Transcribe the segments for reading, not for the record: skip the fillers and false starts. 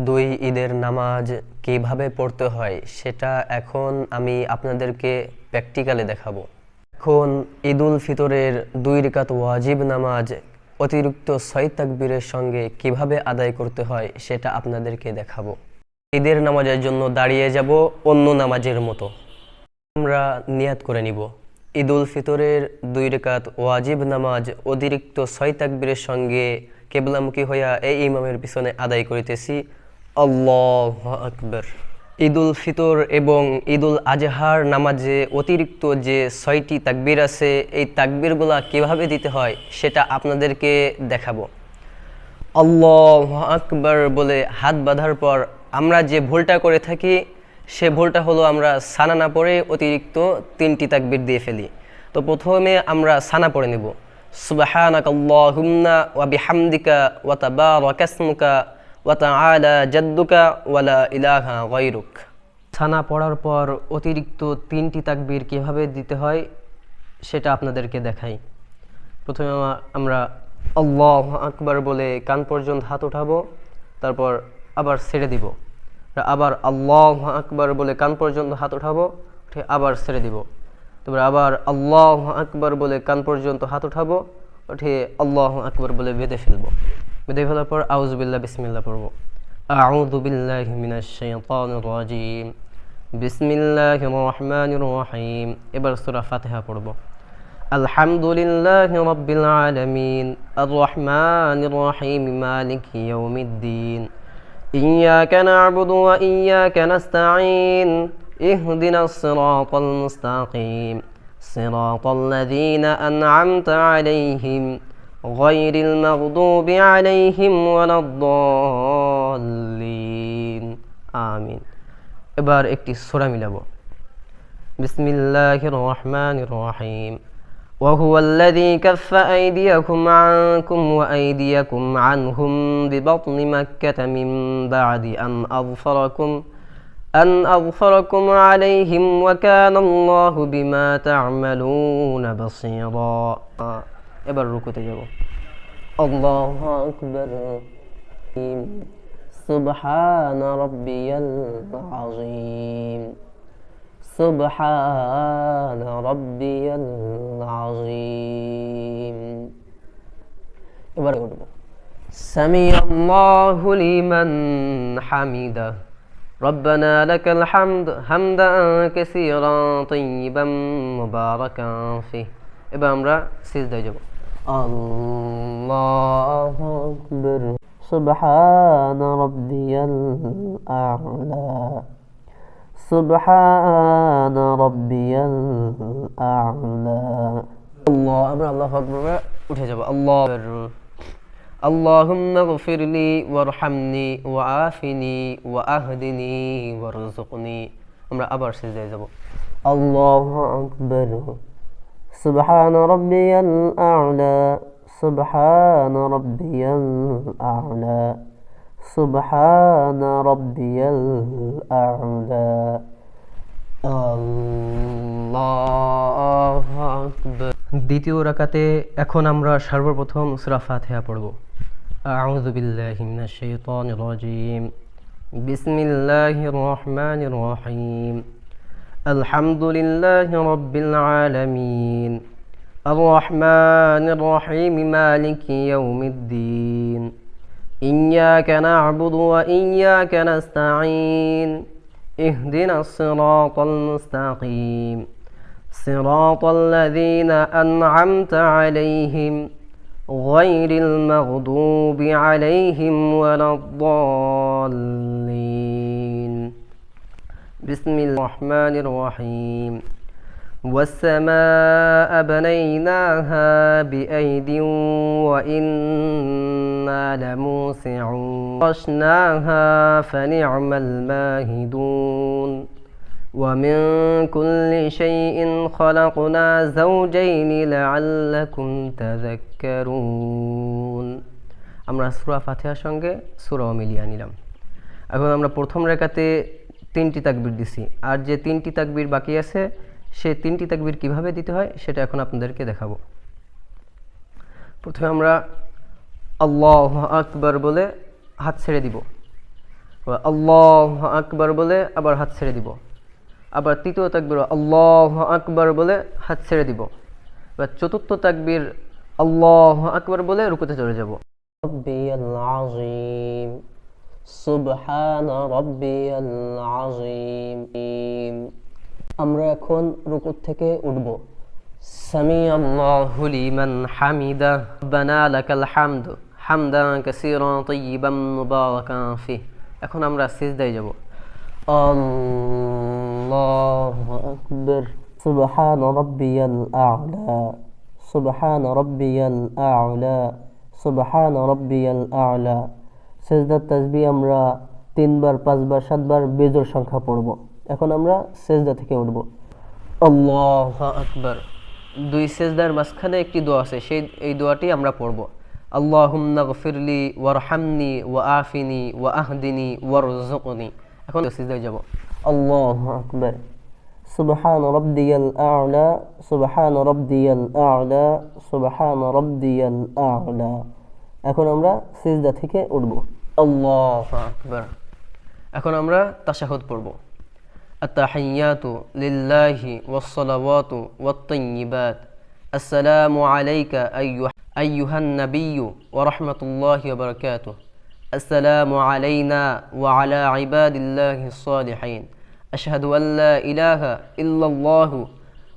দুই ঈদের নামাজ কিভাবে পড়তে হয় সেটা এখন আমি আপনাদেরকে প্র্যাকটিক্যালে দেখাবো। এখন ঈদুল ফিতরের 2 রাকাত ওয়াজিব নামাজ অতিরিক্ত 6 তাকবীরের সঙ্গে কিভাবে আদায় করতে হয় সেটা আপনাদেরকে দেখাবো। ঈদের নামাজের জন্য দাঁড়িয়ে যাব অন্য নামাজের মতো। আমরা নিয়াত করে নিব, ঈদুল ফিতরের 2 রাকাত ওয়াজিব নামাজ অতিরিক্ত 6 তাকবীরের সঙ্গে কিবলামুখী হইয়া এই ইমামের পিছনে আদায় করিতেছি। আল্লাহু আকবার। ঈদুল ফিতর এবং ঈদুল আজহার নামাজে অতিরিক্ত যে 6টি তাকবীর আছে, এই তাকবীরগুলা কিভাবে দিতে হয় সেটা আপনাদেরকে দেখাবো। আল্লাহু আকবার বলে হাত বাঁধার পর আমরা যে ভুলটা করে থাকি সে ভুলটা হলো আমরা সানা না পড়ে অতিরিক্ত 3টি তাকবীর দিয়ে ফেলি। তো প্রথমে আমরা সানা পড়ে নেব, সুবহানাকাল্লাহুম্মা ওয়া বিহামদিকা ওয়া তাবারাকা ইসমুকা ওয়া তাআলা জাদ্দুকা ওয়া লা ইলাহা গায়রুক। সানা পড়ার পর অতিরিক্ত 3টি তাকবীর কিভাবে দিতে হয় সেটা আপনাদেরকে দেখাই। প্রথমে আমরা আল্লাহু আকবার বলে কান পর্যন্ত হাত উঠাবো, তারপর আবার ছেড়ে দিব। আবার আল্লাহু আকবার বলে কান পর্যন্ত হাত উঠাবো, আবার ছেড়ে দিব। তারপর আবার আল্লাহু আকবার বলে কান পর্যন্ত হাত উঠাবো, উঠে আল্লাহু আকবার বলে বেঁধে ফেলবো। বেঁধে ফেলার পর আউযু বিল্লাহ বিসমিল্লাহ পড়বো। আউযু বিল্লাহি মিনাশ শাইতানির রাজিম, বিসমিল্লাহির রহমানির রহিম। এবার সূরা ফাতিহা পড়বো। আলহামদুলিল্লাহি রাব্বিল আলামিন, আর রহমানির রহিম, মালিকি ইয়াউমিদ্দিন, ইয়্যাকা না'বুদু ওয়া ইয়্যাকা নাস্তাঈন, ইহদিনাস সিরাতাল মুস্তাকিম, সিরাতাল লাযীনা আন'আমতা আলাইহিম, গায়রিল মাগদুবি আলাইহিম ওয়ালাদ-দাল্লিন। আমিন। এবার একটি সূরা মিলাবো। বিসমিল্লাহির রহমানির রহিম। وهو الذي كف أيديكم عنكم وأيديكم عنهم ببطن مكة من بعد أن أظفركم عليهم وكان الله بما تعملون بصيرا. এবার রুকুতে যাব। আল্লাহু আকবার। সুবহান রাব্বিয়াল আযীম, সুবহান রাব্বিয়াল আযীম। এবার উঠব, সামিআল্লাহু লিমান হামিদা, রব্বানা লাকাল হামদ হামদান কাসীরান তাইয়িবান মুবারাকান ফিহি। এবার আমরা সিজদায় যাব। আল্লাহু আকবার। সুবহান রাব্বিয়াল আ'লা, সুবহান রাব্বিয়াল আ'লা। আমরা আল্লাহু আকবার উঠে যাব। আল্লাহুম্মা গফিরলি ওয়ারহামনি ওয়াআফিনি ওয়াহদিনি ওয়ারযুকনি। আমরা আবার সিজদায় যাব। আল্লাহু আকবার। সুবহান রাব্বিয়াল আ'লা, সুবহান রাব্বিয়াল আ'লা, সুবহান রাব্বিয়াল আ'লা। আল্লাহু আকবার। দ্বিতীয় রাকাতে এখন আমরা সর্বপ্রথম সূরা ফাতিহা পড়ব। আউযু বিল্লাহি মিনাশ শাইতানির রাজিম, বিসমিল্লাহির রহমানির রহিম। আলহামদুলিল্লাহি রাব্বিল আলামিন, আর রহমানির রহিম, মালিকি ইয়াউমিদ্দিন, ইয়্যাকা না'বুদু ওয়া ইয়্যাকা নাস্তাঈন, ইহদিনাস সিরাতাল মুস্তাকিম, সিরাতাল লাযীনা আন'আমতা আলাইহিম, গায়রিল মাগদুবি আলাইহিম ওয়ালাদ-দাল্লিন। বিসমিল্লাহির রহমানির রহিম। والسماء بنيناها بأيد وإنا لموسعون، فرشناها فنعم الماهدون، ومن كل شيء خلقنا زوجين لعلكم تذكرون। আমরা সূরা ফাতিহার সঙ্গে সূরাও মিলিয়ে নিলাম। এখন আমরা প্রথম রাকাতে 3টি তাকবীর দিছি, আর যে 3টি তাকবীর বাকি আছে সে 3টি তাকবীর কিভাবে দিতে হয় সেটা এখন আপনাদেরকে দেখাবো। প্রথমে আমরা আল্লাহু আকবার বলে হাত ছেড়ে দিব। আল্লাহু আকবার বলে আবার হাত ছেড়ে দিব। আবার তৃতীয় তাকবীর আল্লাহু আকবার বলে হাত ছেড়ে দিব। এবার চতুর্থ তাকবীর আল্লাহু আকবার বলে রুকুতে চলে যাব। রব্বিয়াল আযীম সুবহানা রব্বিয়াল আযীম। আমরা এখন রুকু থেকে উঠব। সামি আল্লাহু লিমান হামিদা রব্বানা লাকাল হামদ হামদান কাসীরান তাইয়িবান মুবারাকান ফিহি। এখন আমরা সিজদায় যাব। আল্লাহু আকবার সুবহান রাব্বিয়াল আ'লা সুবহান রাব্বিয়াল আ'লা সুবহান রাব্বিয়াল আ'লা। সিজদার তাসবিহ আমরা 3 বার 5 বার 7 বার বেজোড় সংখ্যা পড়ব। এখন আমরা সিজদা থেকে উঠব। আল্লাহু আকবার। 2 সিজদার মাঝখানে একটি দোয়া আছে, এই দোয়াটি আমরা পড়ব। আল্লাহুম্মা গফিরলি ওয়ারহামনি ওয়াআফিনি ওয়াহদিনি ওয়ারযুকনি। এখন সিজদায় যাব। আল্লাহু আকবার সুবহান রাব্বিয়াল আ'লা সুবহান রাব্বিয়াল আ'লা সুবহান রাব্বিয়াল আ'লা। এখন আমরা সিজদা থেকে উঠব। আল্লাহু আকবার। এখন আমরা তাশাহুদ পড়ব। আত-তাহিয়াতু লিল্লাহি ওয়াস-সালাওয়াতু ওয়াত-তাইয়্যিবাত। আসসালামু আলাইকা আইয়ুহান নাবিয়্যু ওয়া রাহমাতুল্লাহি ওয়া বারাকাতুহু। আসসালামু আলাইনা ওয়া আলা ইবাদিল্লাহিস সালিহিন। আশহাদু আল্লা ইলাহা ইল্লাল্লাহু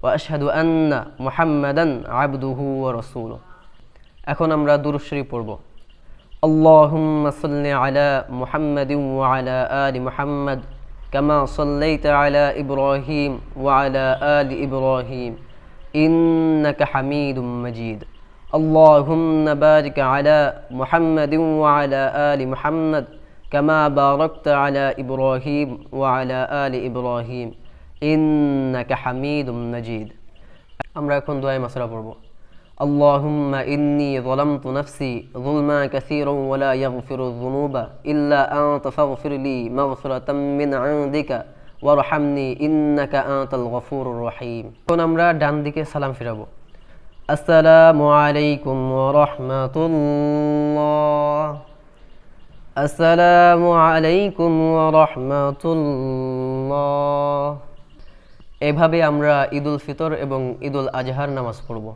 ওয়া আশহাদু আন্না মুহাম্মাদান আবদুহু ওয়া রাসূলুহু। এখন আমরা দুরূদ শরীফ পড়ব। আল্লাহুম্মা সাল্লি আলা মুহাম্মাদিন ওয়া আলা আলি মুহাম্মাদ কামা সাল্লাইতা আলা ইব্রাহিম ওয়া আলা আলি ইব্রাহিম ইন্নাকা হামিদুম মাজিদ। اللهم بارك على محمد وعلى آل محمد كما باركت على إبراهيم وعلى آل إبراهيم إنك حميد مجيد। আমরা এখন দোয়া মাসরা পড়ব। اللهم إني ظلمت نفسي ظلما كثيرا ولا يغفر الذنوب إلا أنت فاغفر لي مغفرة من عندك وارحمني إنك أنت الغفور الرحيم। এখন আমরা ডান দিকে সালাম ফিরাবো। আসসালামু আলাইকুম ওয়া রাহমাতুল্লাহ আসসালামু আলাইকুম ওয়া রাহমাতুল্লাহ। এভাবে আমরা ঈদুল ফিতর এবং ঈদুল আজহার নামাজ পড়ব।